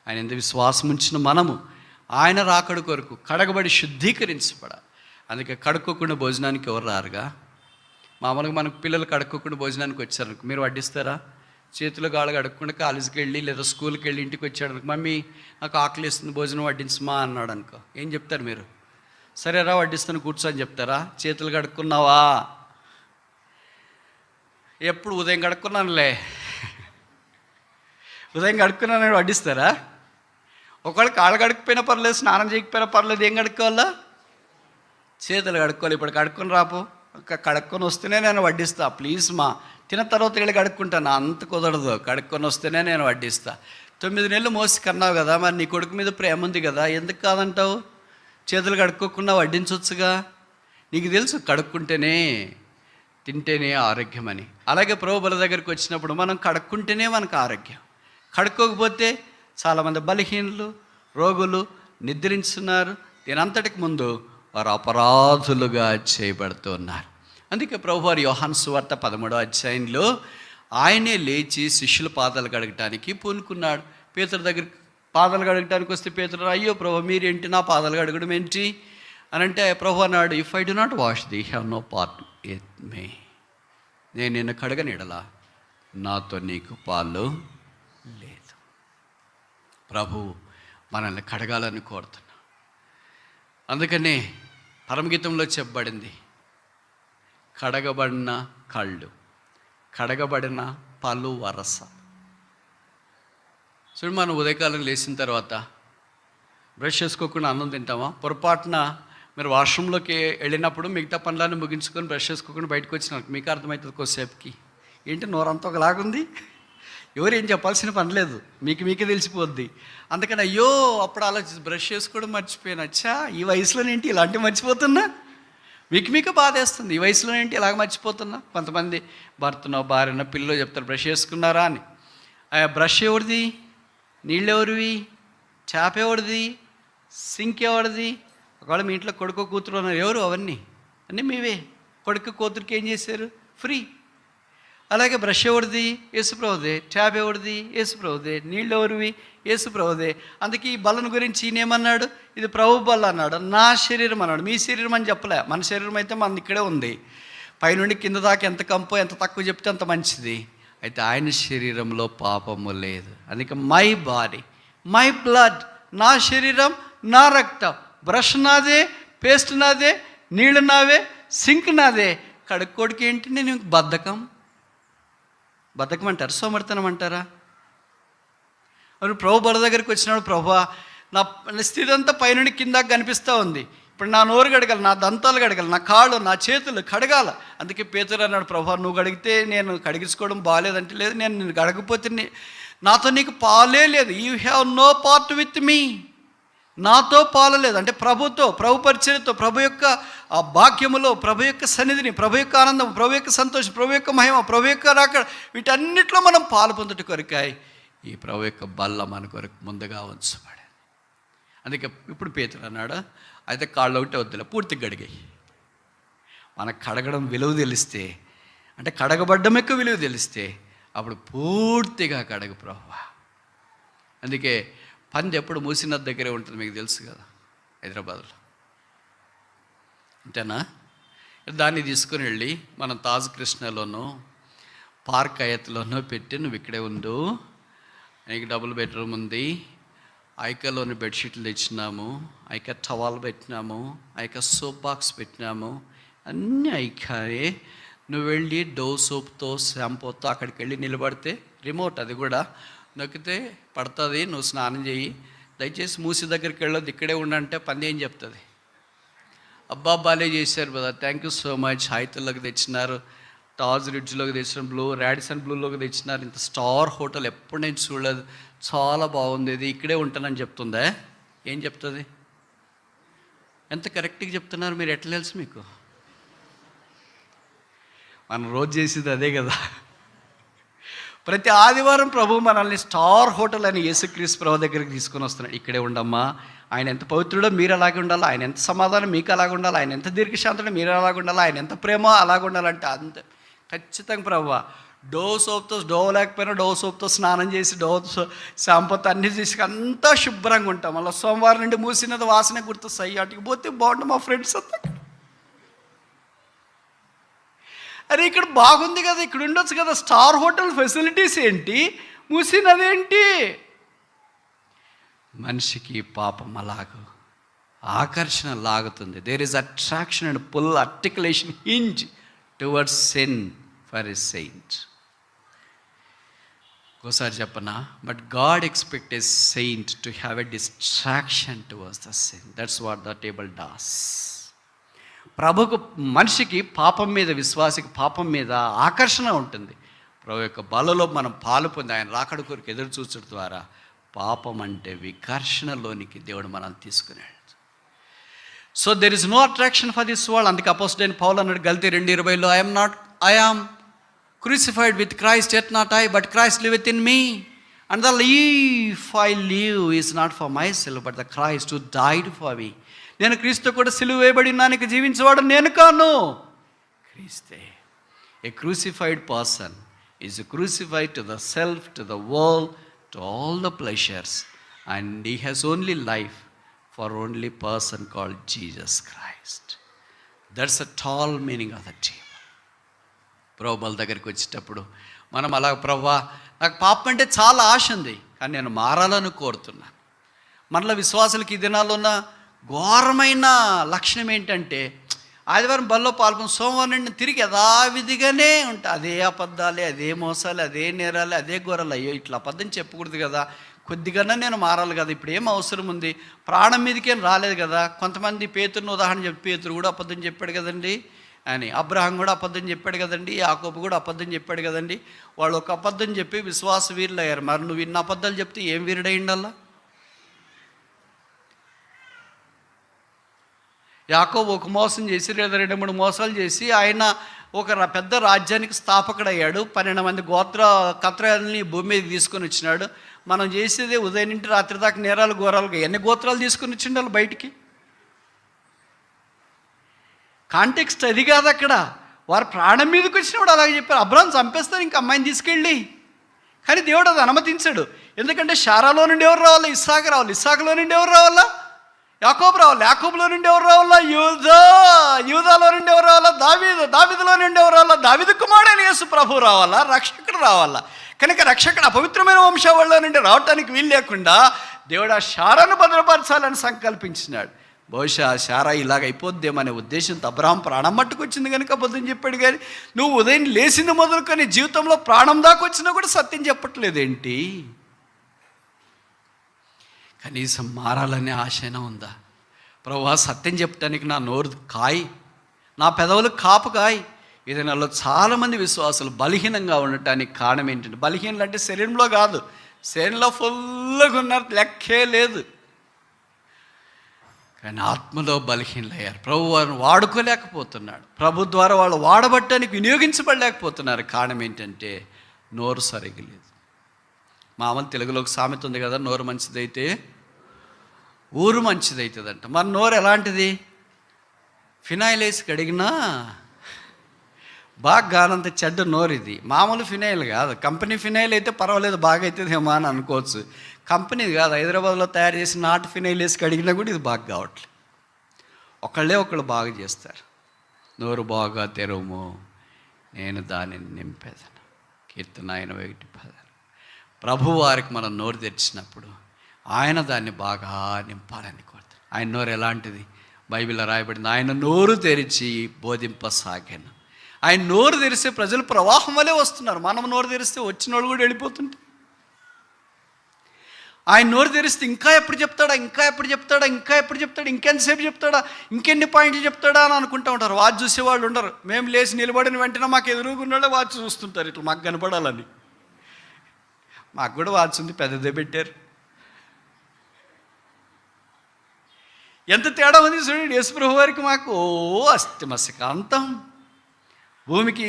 ఆయన ఎంత విశ్వాసం ఉంచిన మనము ఆయన రాకడ కొరకు కడగబడి శుద్ధీకరించబడాలి. అందుకే కడుక్కోకుండా భోజనానికి ఎవరు రారుగా? మామూలుగా మనకు పిల్లలు కడుక్కోకుండా భోజనానికి వచ్చారనుకో, మీరు వడ్డిస్తారా? చేతులు గాళ్ళు కడుక్కుండా కాలేజీకి వెళ్ళి లేదా స్కూల్కి వెళ్ళి ఇంటికి వచ్చాడు, మమ్మీ నాకు ఆకలి వేస్తుంది భోజనం వడ్డించమా అన్నాడు అనుకో, ఏం చెప్తారు మీరు? సరేరా వడ్డిస్తాను కూర్చో అని చెప్తారా? చేతులు కడుక్కున్నావా? ఎప్పుడు ఉదయం కడుక్కున్నానులే, ఉదయం కడుక్కున్నాను వడ్డిస్తారా? ఒకవేళ కాళ్ళు కడుక్కుపోయినా పర్లేదు, స్నానం చేయకపోయినా పర్లేదు, ఏం కడుక్కోవాలా? చేతులు కడుక్కోవాలి. ఇప్పుడు కడుక్కొని రాపో, కడుక్కొని వస్తేనే నేను వడ్డిస్తా. ప్లీజ్ మా, తిన్న తర్వాత వీళ్ళు కడుక్కుంటాను, అంత కుదరదు, కడుక్కొని వస్తేనే నేను వడ్డిస్తా. 9 నెలలు మోసి కన్నావు కదా, మరి నీ కొడుకు మీద ప్రేమ ఉంది కదా, ఎందుకు కాదంటావు? చేతులు కడుక్కోకుండా వడ్డించవచ్చుగా. నీకు తెలుసు కడుక్కుంటేనే తింటేనే ఆరోగ్యం అని. అలాగే ప్రభు బల దగ్గరికి వచ్చినప్పుడు మనం కడుక్కుంటేనే మనకు ఆరోగ్యం. కడుక్కోకపోతే చాలామంది బలహీనులు, రోగులు నిద్రించున్నారు. దీనంతటికి ముందు వారు అపరాధులుగా చేయబడుతున్నారు. అందుకే ప్రభు వారు యోహాను సువార్త 13వ అధ్యాయంలో ఆయనే లేచి శిష్యుల పాదాలు కడగటానికి పూనుకున్నాడు. పేతురు దగ్గరికి పాదాలు కడగటానికి వస్తే పేతురు, అయ్యో ప్రభు మీరేంటి నా పాదాలు కడగడం ఏంటి అని అంటే ప్రభు అన్నాడు, if I do not wash thee have no part with me. నేను నిన్ను కడగనిడలా నాతో నీకు పాలు లేదు. ప్రభు మనల్ని కడగాలని కోరుతున్నా. అందుకనే పరమగీతంలో చెప్పబడింది, కడగబడిన కళ్ళు, కడగబడిన పలు వరస. చూడు, మనం ఉదయకాలం లేచిన తర్వాత బ్రష్ చేసుకోకుండా అన్నం తింటామా? పొరపాటున మీరు వాష్రూమ్లోకి వెళ్ళినప్పుడు మిగతా పనులన్నీ ముగించుకొని బ్రష్ చేసుకోకుండా బయటకు వచ్చినారు, మీకు అర్థమవుతుంది కొద్దిసేపుకి, ఏంటి నోరంతా ఒకలాగుంది, ఎవరు ఏం చెప్పాల్సిన పని లేదు, మీకే తెలిసిపోద్ది. అందుకని అయ్యో అప్పుడు ఆలోచించి బ్రష్ చేసుకోవడం మర్చిపోయాను, అచ్చా ఈ వయసులోనేంటి ఇలాంటివి మర్చిపోతున్నా, మీకే బాధేస్తుంది, ఈ వయసులోనేంటి ఇలాగ మర్చిపోతున్నా. కొంతమంది భర్తనో భార్యనో పిల్లలు చెప్తారు బ్రష్ చేసుకున్నారా అని. బ్రష్ ఎవరిది? నీళ్ళు ఎవరివి? చేప ఎవరిది? సింక్ ఎవరిది? ఒకవేళ మీ ఇంట్లో కొడుకు కూతురు ఉన్నారు, ఎవరు? అవన్నీ అన్నీ మీవే. కొడుకు కూతురికి ఏం చేశారు? ఫ్రీ. అలాగే బ్రష్ ఎవరిది? యేసుప్రభుదే. ట్యాబ్ ఎవరిది? యేసుప్రభుదే. నీళ్ళు ఎవరివి? యేసుప్రభుదే. అందుకే ఈ బల్లను గురించి ఈయనేమన్నాడు? ఇది ప్రభు బల్ల అన్నాడు, నా శరీరం అన్నాడు. మీ శరీరం అని చెప్పలే, మన శరీరం అయితే మన ఇక్కడే ఉంది. పైనుండి కింద దాకా ఎంత కంపో ఎంత తక్కువ చెప్తే అంత మంచిది. అయితే ఆయన శరీరంలో పాపము లేదు. అందుకే మై బాడీ మై బ్లడ్, నా శరీరం నా రక్తం. బ్రష్ నాదే, పేస్ట్ నాదే, నీళ్ళు నావే, సింక్ నాదే. కడుక్కోడికి ఏంటి నేను బద్ధకం? బతకమంటారా? సోమరితనం అంటారా? మరి ప్రభు బల దగ్గరికి వచ్చినాడు, ప్రభువా నా స్థితి అంతా పైనుండి కింద కనిపిస్తూ ఉంది, ఇప్పుడు నా నోరు కడగాలి, నా దంతాలు కడగాలి, నా కాళ్ళు నా చేతులు కడగాల. అందుకే పేతురు అన్నాడు, ప్రభువా నువ్వు కడిగితే నేను కడిగించుకోవడం బాగాలేదంటే, లేదు నేను నిన్ను కడగపోతే నాతో నీకు పాలే లేదు. You have no part with me, నాతో పాలలేదు. అంటే ప్రభుతో, ప్రభు పరిచర్యతో, ప్రభు యొక్క ఆ భాగ్యములో, ప్రభు యొక్క సన్నిధిని, ప్రభు యొక్క ఆనందం, ప్రభు యొక్క సంతోషం, ప్రభు యొక్క మహిమ, ప్రభు యొక్క రాక, వీటన్నిటిలో మనం పాలు పొందుట కొరకాయి ఈ ప్రభు యొక్క బల్ల మన కొరకు ముందుగా ఉంచబడి. అందుకే ఇప్పుడు పేతురు అన్నాడు, అయితే కాళ్ళు ఒకటే వద్దులే, పూర్తిగా కడిగాయి. మనకు కడగడం విలువ తెలిస్తే, అంటే కడగబడ్డం యొక్క విలువ తెలిస్తే అప్పుడు పూర్తిగా కడగ ప్రభువా. అందుకే పంది ఎప్పుడు మూసినది దగ్గరే ఉంటుంది, మీకు తెలుసు కదా హైదరాబాద్లో. అంతేనా? దాన్ని తీసుకుని వెళ్ళి మనం తాజ్ కృష్ణలోనో పార్క్ అయత్లోనో పెట్టి, నువ్వు ఇక్కడే ఉండు, నీకు డబుల్ బెడ్రూమ్ ఉంది, ఐకాలోని బెడ్షీట్లు తెచ్చినాము, ఐకా టవాల్ పెట్టినాము, ఐకా సోప్ బాక్స్ పెట్టినాము, అన్నీ ఐకాయే. నువ్వు వెళ్ళి డవ్ సోప్తో షాంపూతో అక్కడికి వెళ్ళి నిలబడితే, రిమోట్ అది కూడా నొక్కితే పడుతుంది, నువ్వు స్నానం చేయి, దయచేసి మూసి దగ్గరికి వెళ్ళొద్దు, ఇక్కడే ఉండంటే పంది ఏం చెప్తుంది? అబ్బా బాలే చేశారు కదా, థ్యాంక్ యూ సో మచ్, హైతుల్లోకి తెచ్చినారు, తాజ్ రిడ్జ్లోకి తెచ్చిన, రాడిసన్ బ్లూలోకి తెచ్చినారు, ఇంత స్టార్ హోటల్ ఎప్పుడు నేను చూడలేదు, చాలా బాగుంది, ఇది ఇక్కడే ఉంటానని చెప్తుందా? ఏం చెప్తుంది? ఎంత కరెక్ట్గా చెప్తున్నారు మీరు, ఎట్లా తెలుసు మీకు? మనం రోజు చేసేది అదే కదా. ప్రతి ఆదివారం ప్రభు మనల్ని స్టార్ హోటల్ అని యేసుక్రీస్తు ప్రభు దగ్గరికి తీసుకొని వస్తున్నాడు. ఇక్కడే ఉండమ్మా, ఆయన ఎంత పవిత్రుడో మీరు అలాగే ఉండాలి, ఆయన ఎంత సమాధానం మీకు అలాగే ఉండాలి, ఆయన ఎంత దీర్ఘశాంతుడో మీరు అలాగే ఉండాలి, ఆయన ఎంత ప్రేమ అలాగే ఉండాలంటే అంత ఖచ్చితంగా ప్రభు. డవ్ సోప్తో, డవ్ లేకపోయినా డవ్ సోప్తో స్నానం చేసి, డవ్ షాంపూతో అన్నీ చేసి అంతా శుభ్రంగా ఉంటాం. మళ్ళీ సోమవారం నుండి మూసినది వాసన గుర్తొస్తాయి, అటుకి పోతే బాగుంటుంది, మా ఫ్రెండ్స్ అంతా అరే ఇక్కడ బాగుంది కదా, ఇక్కడ ఉండొచ్చు కదా, స్టార్ హోటల్ ఫెసిలిటీస్ ఏంటి, మూసినదేంటి? మనిషికి పాపం అలాగూ ఆకర్షణ లాగుతుంది. There is attraction and pull, articulation, hinge towards sin for a saint. ఒకసారి చెప్పనా, but God expect a saint to have a distraction towards the sin. That's what the table does. ప్రభుకు, మనిషికి పాపం మీద, విశ్వాసికి పాపం మీద ఆకర్షణ ఉంటుంది. ప్రభు యొక్క బలలో మనం పాలు పొంది ఆయన రాకడ కొరకు ఎదురు చూచడం ద్వారా పాపం అంటే వికర్షణలోనికి దేవుడు మనల్ని తీసుకున్నాడు. So there is no attraction for this world. అందుకే అపోస్తలుడైన పౌలు అన్నాడు గలతీ 2:20, I am crucified with Christ, yet not I, but Christ liveth in me. And the life I live is not for myself, but the Christ who died for me. నేను క్రీస్తు కూడా సిలువ వేయబడి ఉన్నాను, జీవించేవాడు నేను కాను, క్రీస్తే. A crucified person is crucified to the self, to the world, to all the pleasures, and he has only life for only person called Jesus Christ. That's total meaning of the table. ప్రభువుల దగ్గరికి వచ్చేటప్పుడు మనం అలా, ప్రభువా నాకు పాపం అంటే చాలా ఆశ ఉంది, కానీ నేను మారాలని కోరుతున్నాను. మనలో విశ్వాసులకి ఈ దినాల్లో ఉన్న ఘోరమైన లక్షణం ఏంటంటే, ఆదివారం బల్లో పాల్గొని సోమవారం నుండి తిరిగి యథావిధిగానే ఉంటా, అదే అబద్ధాలే, అదే మోసాలు, అదే నేరాలు, అదే ఘోరాలు. అయ్యో ఇట్లా అబద్ధం చెప్పకూడదు కదా, కొద్దిగానే నేను మారాలి కదా, ఇప్పుడు ఏం అవసరం ఉంది, ప్రాణం మీదకేం రాలేదు కదా. కొంతమంది పేతురుని ఉదాహరణ చెప్పి, పేతురు కూడా అబద్ధం చెప్పాడు కదండి అని, అబ్రహాం కూడా అబద్ధం చెప్పాడు కదండి, యాకోబు కూడా అబద్ధం చెప్పాడు కదండి. వాళ్ళు ఒక అబద్ధం చెప్పి విశ్వాస వీరులు అయ్యారు. మరి నువ్వు ఇన్ని అబద్ధాలు చెప్తే ఏం వీరుడై ఉండాలా? యాకోబు ఒక మోసం చేసి, లేదా 2-3 మోసాలు చేసి ఆయన ఒక పెద్ద రాజ్యానికి స్థాపకుడయ్యాడు. 12 మంది కత్రాలని భూమి మీద తీసుకొని వచ్చినాడు. మనం చేసేదే ఉదయం నుండి రాత్రి దాకా నేరాలు ఘోరాలుగా ఎన్ని గోత్రాలు తీసుకొని వచ్చిండాలి బయటికి. కాంటెక్స్ట్ అది కాదు అక్కడ. వారు ప్రాణం మీదకి వచ్చినప్పుడు అలాగే చెప్పారు, అబ్రాహాం చంపేస్తారు ఇంక అమ్మాయిని తీసుకెళ్ళి. కానీ దేవుడు అది అనుమతించాడు. ఎందుకంటే శారాలో నుండి ఎవరు రావాలా? ఇస్సాకు రావాలి. ఇస్సాకులో నుండి ఎవరు రావాలా? యాకోబు రావాలి. యాకోబులో నుండి ఎవరు రావాలా? యూదాలో నుండి ఎవరు రావాలా? దావీదులో నుండి ఎవరు రావాలా? దావీదు కుమారుడైన యేసు ప్రభు రావాలా? రక్షకుడు రావాలా? కనుక రక్షకుడు అపవిత్రమైన వంశావళిలో నుండి రావటానికి వీలు లేకుండా దేవుడు ఆ శారాను భద్రపరచాలని సంకల్పించినాడు. బహుశా శారా ఇలాగ అయిపోద్దేమనే ఉద్దేశంతో అబ్రహాం ప్రాణం మట్టుకొచ్చింది కనుక అబద్ధం చెప్పాడు. కానీ నువ్వు ఉదయం లేచిన మొదలుకొని జీవితంలో ప్రాణం దాకా వచ్చినా కూడా సత్యం చెప్పట్లేదేంటి? కనీసం మారాలనే ఆశైనా ఉందా? ప్రభువా, సత్యం చెప్పడానికి నా నోరు కాయి, నా పెదవులు కాపు కాయి. ఇది నాలో చాలామంది విశ్వాసులు బలహీనంగా ఉండటానికి కారణం ఏంటంటే, బలహీనలు అంటే శరీరంలో కాదు, శరీరంలో ఫుల్గా ఉన్నారు, లెక్కే లేదు, కానీ ఆత్మలో బలహీనలయ్యారు. ప్రభు వారిని వాడుకోలేకపోతున్నాడు. ప్రభు ద్వారా వాళ్ళు వాడబట్టడానికి వినియోగించబడలేకపోతున్నారు. కారణం ఏంటంటే నోరు సరిగ్గా లేదు. మామూలు తెలుగులో ఒక సామెత ఉంది కదా, నోరు మంచిదైతే ఊరు మంచిదవుతుందంట. మన నోరు ఎలాంటిది? ఫినాయిల్ వేసి కడిగినా బాగా గానంత చెడ్డ నోరు ఇది. మామూలు ఫినాయిల్ కాదు, కంపెనీ ఫినాయిల్ అయితే పర్వాలేదు, బాగా అవుతుందేమో అని అనుకోవచ్చు. కంపెనీది కాదు, హైదరాబాద్లో తయారు చేసిన నాటు ఫినాయిల్ వేసి కడిగినా కూడా ఇది బాగా కావట్లేదు. ఒకళ్ళు బాగా చేస్తారు. నోరు బాగా తెరవము, నేను దానిని నింపేదను. కీర్తన 81:10. ప్రభు వారికి మనం నోరు తెరిచినప్పుడు ఆయన దాన్ని బాగా నింపాలని కోరుతాడు. ఆయన నోరు ఎలాంటిది? బైబిల్లో రాయబడింది, ఆయన నోరు తెరిచి బోధింపసాగాను. ఆయన నోరు తెరిస్తే ప్రజలు ప్రవాహం వలె వస్తున్నారు. మనం నోరు తెరిస్తే వచ్చిన వాళ్ళు కూడా వెళ్ళిపోతుంటే, ఆయన నోరు తెరిస్తే ఇంకా ఎప్పుడు చెప్తాడా, ఇంకా ఎప్పుడు చెప్తాడా, ఇంకా ఎప్పుడు చెప్తాడా, ఇంకెంతసేపు చెప్తాడా, ఇంకెన్ని పాయింట్లు చెప్తాడా అని అనుకుంటూ ఉంటారు. వాచ్ చూసేవాళ్ళు ఉండరు. మేము లేచి నిలబడిన వెంటనే మాకు ఎదురుగున్నాడే వాచ్ చూస్తుంటారు, ఇట్లా మాకు కనపడాలని. మాకు కూడా వాచ్ ఉంది, పెద్దదే పెట్టారు. ఎంత తేడా ఉంది చూడండి. యేసుప్రభు వారికి మాకు అస్తిమస్యకాంతం, భూమికి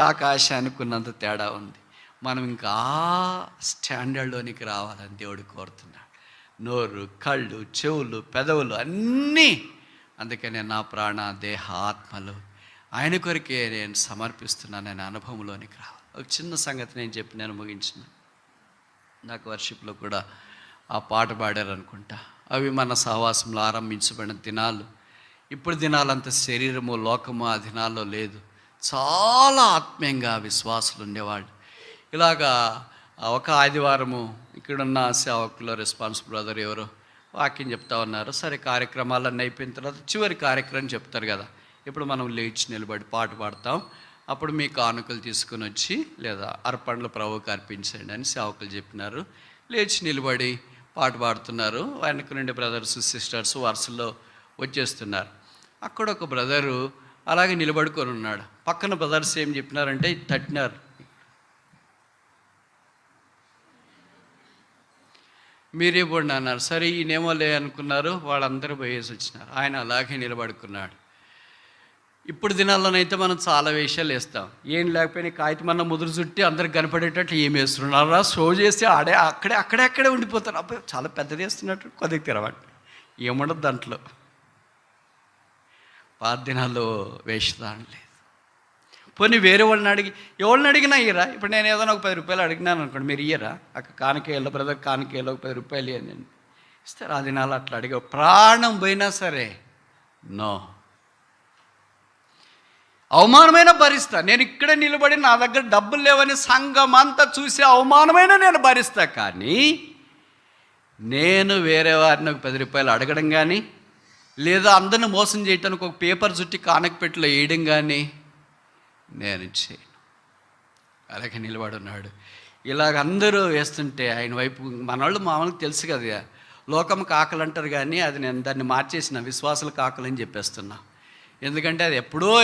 ఆకాశానికి ఉన్నంత తేడా ఉంది. మనం ఇంకా స్టాండర్డ్లోనికి రావాలని దేవుడు కోరుతున్నాడు. నోరు, కళ్ళు, చెవులు, పెదవులు అన్నీ. అందుకనే నా ప్రాణ దేహ ఆత్మలు ఆయన కొరికే నేను సమర్పిస్తున్నాను, నేను అనుభవంలోనికి రావాలి. ఒక చిన్న సంగతి నేను చెప్పి నేను ముగించిన. నాకు వర్షిప్లో కూడా ఆ పాట పాడారు అనుకుంటా. అవి మన సహవాసంలో ఆరంభించబడిన దినాలు. ఇప్పుడు దినాలంత శరీరము లోకము ఆ దినాల్లో లేదు. చాలా ఆత్మీయంగా విశ్వాసులు ఉండేవాళ్ళు. ఇలాగా ఒక ఆదివారము ఇక్కడున్న సేవకులో రెస్పాన్సిబుల్ బ్రదర్ ఎవరో వాక్యం చెప్తా ఉన్నారు. సరే, కార్యక్రమాలన్నీ అయిపోయిన తర్వాత చివరి కార్యక్రమం చెప్తారు కదా, ఇప్పుడు మనం లేచి నిలబడి పాట పాడతాం, అప్పుడు మీ కానుకలు తీసుకుని వచ్చి లేదా అర్పణలు ప్రభువుకి అర్పించండి అని సేవకులు చెప్పినారు. లేచి నిలబడి పాట పాడుతున్నారు. వెనక నుండి బ్రదర్స్ సిస్టర్స్ వరుసలో వచ్చేస్తున్నారు. అక్కడ ఒక బ్రదరు అలాగే నిలబడుకొని ఉన్నాడు. పక్కన బ్రదర్స్ ఏం చెప్పినారంటే తట్టినారు. మీరేపోండి అన్నారు. సరే, ఈయనేమో లే అనుకున్నారు. వాళ్ళందరూ పోయేసి వచ్చినారు. ఆయన అలాగే నిలబడుకున్నాడు. ఇప్పుడు దినాల్లోనైతే మనం చాలా వేషాలు వేస్తాం. ఏం లేకపోయినా కాగితమన్నా ముదురు చుట్టి అందరికి కనపడేటట్లు ఏం వేస్తున్నారా, షో చేసి అక్కడే ఉండిపోతారు. అబ్బాయి చాలా పెద్దది వేస్తున్నట్టు కొద్దిగా తెరవండి, ఏముండదు దాంట్లో. పాత దినాల్లో వేషధారణ లేదు. పోనీ వేరే ఎవరిని అడిగినా ఇయ్యరా? ఇప్పుడు నేను ఏదైనా ఒక 10 రూపాయలు అడిగినాను అనుకోండి, మీరు ఇయ్యరా? అక్కడ కానికేళ్ళ బ్రదర్ కానికేళ్ళ ఒక 10 రూపాయలు ఇవ్వండి ఇస్తారు. ఆ దినాలు అట్లా అడిగే ప్రాణం పోయినా సరే నో, అవమానమైన భరిస్తా. నేను ఇక్కడ నిలబడి నా దగ్గర డబ్బులు లేవని సంఘం అంతా చూసి అవమానమైన నేను భరిస్తా. కానీ నేను వేరే వారిని ఒక 10 రూపాయలు అడగడం కానీ, లేదా అందరిని మోసం చేయటానికి ఒక పేపర్ చుట్టి కానకపెట్టిలో వేయడం కానీ నేను చేయను. అలాగే నిలబడున్నాడు. ఇలాగ అందరూ వేస్తుంటే ఆయన వైపు మనవాళ్ళు మామూలుగా తెలుసు కదా, లోకం కాకలు అంటారు, కానీ అది నేను దాన్ని మార్చేసిన విశ్వాసాల కాకలని చెప్పేస్తున్నా. ఎందుకంటే అది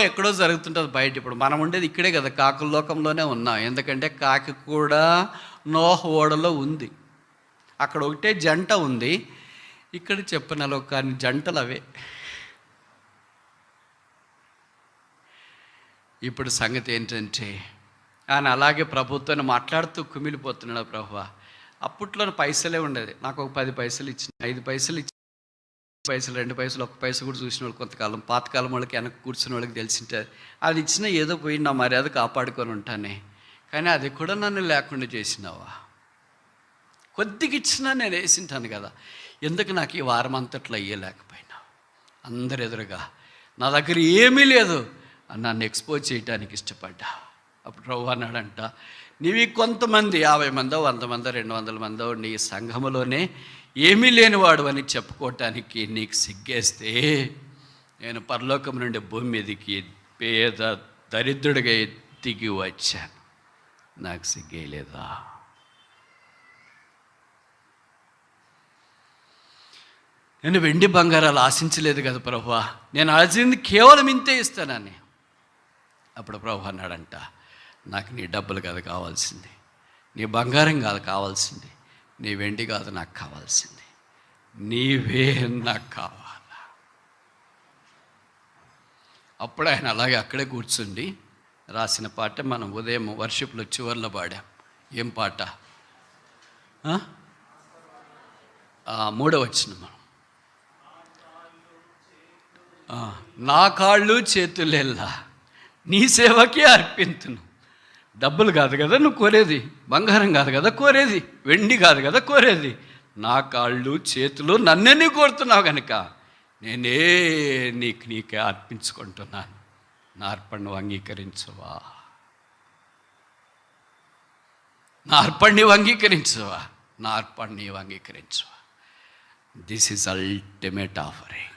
ఎక్కడో జరుగుతుంటుంది బయట. ఇప్పుడు మనం ఉండేది ఇక్కడే కదా, కాకుల లోకంలోనే ఉన్నాం. ఎందుకంటే కాకి కూడా నోహ ఓడలో ఉంది. అక్కడ ఒకటే జంట ఉంది, ఇక్కడ చెప్పినలో కానీ జంటలు అవే. ఇప్పుడు సంగతి ఏంటంటే ఆయన అలాగే ప్రభుత్వాన్ని మాట్లాడుతూ కుమిలిపోతున్నాడు. ప్రభువా, అప్పట్లో పైసలే ఉండేది. నాకు ఒక 10 పైసలు ఇచ్చిన, 5 పైసలు ఇచ్చిన, పైసలు 2 పైసలు 1 పైసలు కూడా చూసిన వాళ్ళు కొంతకాలం, పాతకాలం వాళ్ళకి వెనక కూర్చున్న వాళ్ళకి తెలిసింటే అది ఇచ్చినా ఏదో పోయి నా మర్యాద కాపాడుకొని ఉంటానే, కానీ అది కూడా నన్ను లేకుండా చేసినావా? కొద్దిగా ఇచ్చినా నేను వేసింటాను కదా, ఎందుకు నాకు ఈ వారం అంతట్లో అయ్యలేకపోయినావు? అందరు ఎదురుగా నా దగ్గర ఏమీ లేదు నన్ను ఎక్స్పోజ్ చేయడానికి ఇష్టపడ్డా. అప్పుడు ప్రభు అన్నాడంట, నీవి కొంతమంది 50 మందో 100 మందో 200 మందో నీ సంఘములోనే ఏమీ లేనివాడు అని చెప్పుకోవటానికి నీకు సిగ్గేస్తే, నేను పరలోకం నుండి భూమి మీదకి పేద దరిద్రుడిగా దిగి వచ్చాను, నాకు సిగ్గేయలేదా? నేను వెండి బంగారాలు ఆశించలేదు కదా ప్రభువా, నేను ఆశించింది కేవలం ఇంతే ఇస్తానని. అప్పుడు ప్రభు అన్నాడంట, నాకు నీ డబ్బులు కాదు కావాల్సింది, నీ బంగారం కాదు కావాల్సింది, నీ వెండి కాదు నాకు కావాల్సింది, నీవే నాకు కావాలా. అప్పుడు ఆయన అలాగే అక్కడే కూర్చుండి రాసిన పాట మనం ఉదయం వర్షిప్లో చివర్లో పాడాం. ఏం పాట? 3వ వచనం. నా కాళ్ళు చేతులెల్లా నీ సేవకే అర్పింతును. డబ్బులు కాదు కదా నువ్వు కోరేది, బంగారం కాదు కదా కోరేది, వెండి కాదు కదా కోరేది, నా కాళ్ళు చేతులు నన్నే నీ కోరుతున్నావు కనుక నేనే నీకే అర్పించుకుంటున్నాను. నా అర్పణను అంగీకరించవా? నా అర్పణని అంగీకరించవా? నా అర్పణని అంగీకరించవా? This is ultimate offering.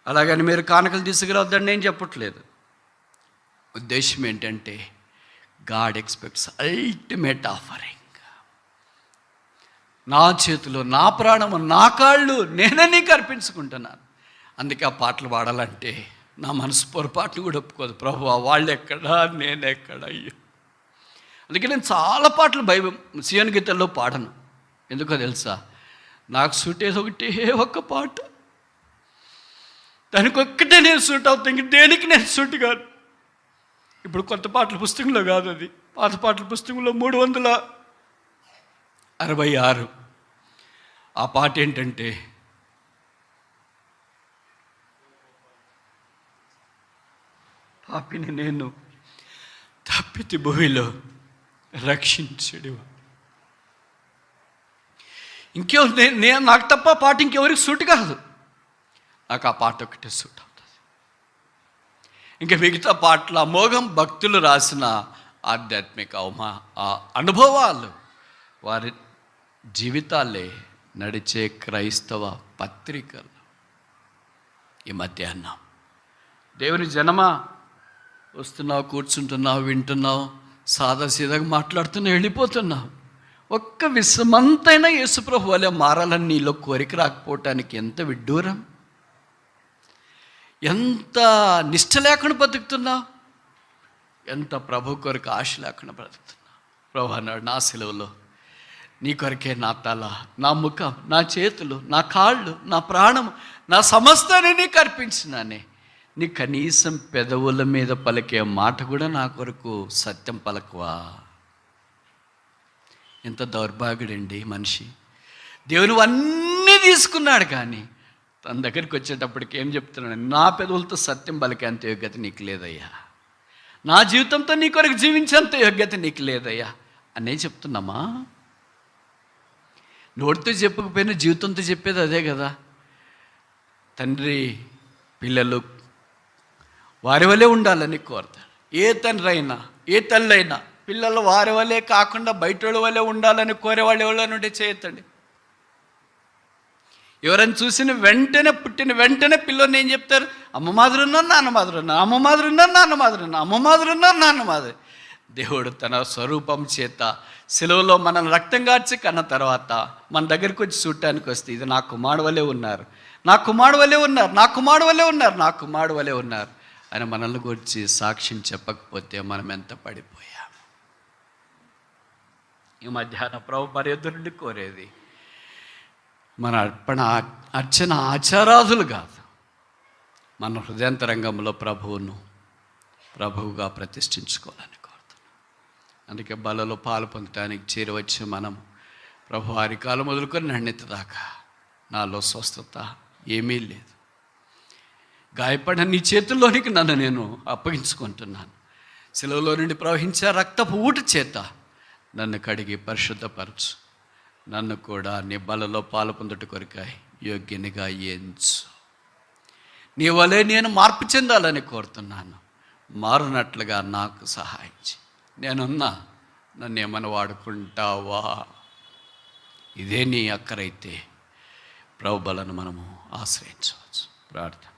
అలాగని మీరు కానుకలు తీసుకురావద్దని నేను చెప్పట్లేదు. ఉద్దేశం ఏంటంటే గాడ్ ఎక్స్పెక్ట్స్ అల్టిమేట్ ఆఫరింగ్. నా చేతులు, నా ప్రాణము, నా కాళ్ళు నేనే నీకు అర్పించుకుంటున్నాను. అందుకే ఆ పాటలు పాడాలంటే నా మనసు పొరపాట్లు కూడా ఒప్పుకోదు. ప్రభువా వాళ్ళు ఎక్కడా, నేనెక్కడ? అయ్యో, అందుకే నేను చాలా పాటలు సియోను గీతాల్లో పాడను. ఎందుకో తెలుసా? నాకు సూట్ అయ్యేది ఒకటే ఒక్క పాట, దానికి ఒక్కటే నేను సూట్ అవుతాను, ఇంక దేనికి నేను సూట్ కాదు. ఇప్పుడు కొత్త పాటల పుస్తకంలో కాదు, అది పాత పాటల పుస్తకంలో 366. ఆ పాట ఏంటంటే, పాపిని నేను తప్పితి భూమిలో రక్షించడు. నేను నాకు తప్ప పాట ఇంకెవరికి సూట్ కాదు, నాకు ఆ పాట ఒకటే సూట్ అవుతుంది. ఇంకా మిగతా పాటల అమోఘం భక్తులు రాసిన ఆధ్యాత్మిక అనుభవాలు, వారి జీవితాలే నడిచే క్రైస్తవ పత్రికలు. ఈ మధ్యాహ్నం దేవుని జనమా, వస్తున్నావు, కూర్చుంటున్నావు, వింటున్నావు, సాదాసీదాగా మాట్లాడుతున్నావు, వెళ్ళిపోతున్నావు. ఒక్క విశ్వమంతైనా యేసుప్రభు వలె మారాలని నీలో కోరిక రాకపోవటానికి ఎంత విడ్డూరం, ఎంత నిష్ఠ లేకుండా బతుకుతున్నావు, ఎంత ప్రభు కొరకు ఆశ లేకుండా బ్రతుకుతున్నావు. ప్రభు అన్నాడు, నా సెలవులో నీ కొరకే నా తల, నా ముఖం, నా చేతులు, నా కాళ్ళు, నా ప్రాణము, నా సమస్తాన్ని నీకు అర్పించినానే. నీ కనీసం పెదవుల మీద పలికే మాట కూడా నా కొరకు సత్యం పలకవా? ఎంత దౌర్భాగ్యుడండి మనిషి. దేవుని అన్నీ తీసుకున్నాడు, కానీ తన దగ్గరికి వచ్చేటప్పటికి ఏం చెప్తున్నాడు? నా పెదవులతో సత్యం పలికేంత యోగ్యత నీకు లేదయ్యా, నా జీవితంతో నీ కొరకు జీవించేంత యోగ్యత నీకు లేదయ్యా అనే చెప్తున్నామా? నోటితో చెప్పకపోయినా జీవితంతో చెప్పేది అదే కదా. తండ్రి పిల్లలు వారి వలే ఉండాలని కోరుతాడు. ఏ తండ్రి అయినా, ఏ తల్లి అయినా పిల్లలు వారి వలే కాకుండా బయట వలే ఉండాలని కోరేవాళ్ళు ఎవరైనా ఉంటే చేయొద్దండి. ఎవరైనా చూసిన వెంటనే, పుట్టిన వెంటనే పిల్లల్ని ఏం చెప్తారు? అమ్మ మాదిరి ఉన్నారు, నాన్న మాదిరి ఉన్నారు, అమ్మ మాదిరి ఉన్నారు, నాన్న మాదిరి ఉన్నారు, అమ్మ మాదిరి ఉన్నారు, నాన్న మాదిరి. దేవుడు తన స్వరూపం చేత సెలవులో మనల్ని రక్తం కార్చి కన్న తర్వాత మన దగ్గరికి వచ్చి చూడటానికి వస్తే, ఇది నా కుమారుడు వలే ఉన్నారు, నా కుమారుడు వలే ఉన్నారు, నా కుమారుడు వలే ఉన్నారు, నా కుమారుడు వలే ఉన్నారు అని మనల్ని గురించి సాక్ష్యం చెప్పకపోతే మనం ఎంత పడిపోయాం. ఈ మధ్యాహ్నం ప్రభు మర్యాద నుండి కోరేది మన అర్చన ఆచారాదులు కాదు, మన హృదయాంతరంగంలో ప్రభువుగా ప్రతిష్ఠించుకోవాలని కోరుతున్నాం. అందుకే బలలో పాలు పొందటానికి చేరవచ్చి మనం ప్రభు అరికాలు మొదలుకొని నన్నెత్త దాకా నాలో స్వస్థత ఏమీ లేదు, గాయపడిన నీ చేతుల్లోనికి నన్ను నేను అప్పగించుకుంటున్నాను. సెలవులో నుండి ప్రవహించే రక్తపు ఊట చేత నన్ను కడిగి పరిశుద్ధపరచు, నన్ను కూడా నీ బలలో పాలు పొందుట కొరకాయి యోగ్యునిగా ఎంచు. నీ వలే నేను మార్పు చెందాలని కోరుతున్నాను. మారునట్లుగా నాకు సహాయించి నేనున్నా, నన్ను ఏమైనా వాడుకుంటావా? ఇదే నీ అక్కరైతే ప్రభు బలను మనము ఆశ్రయించవచ్చు. ప్రార్థన.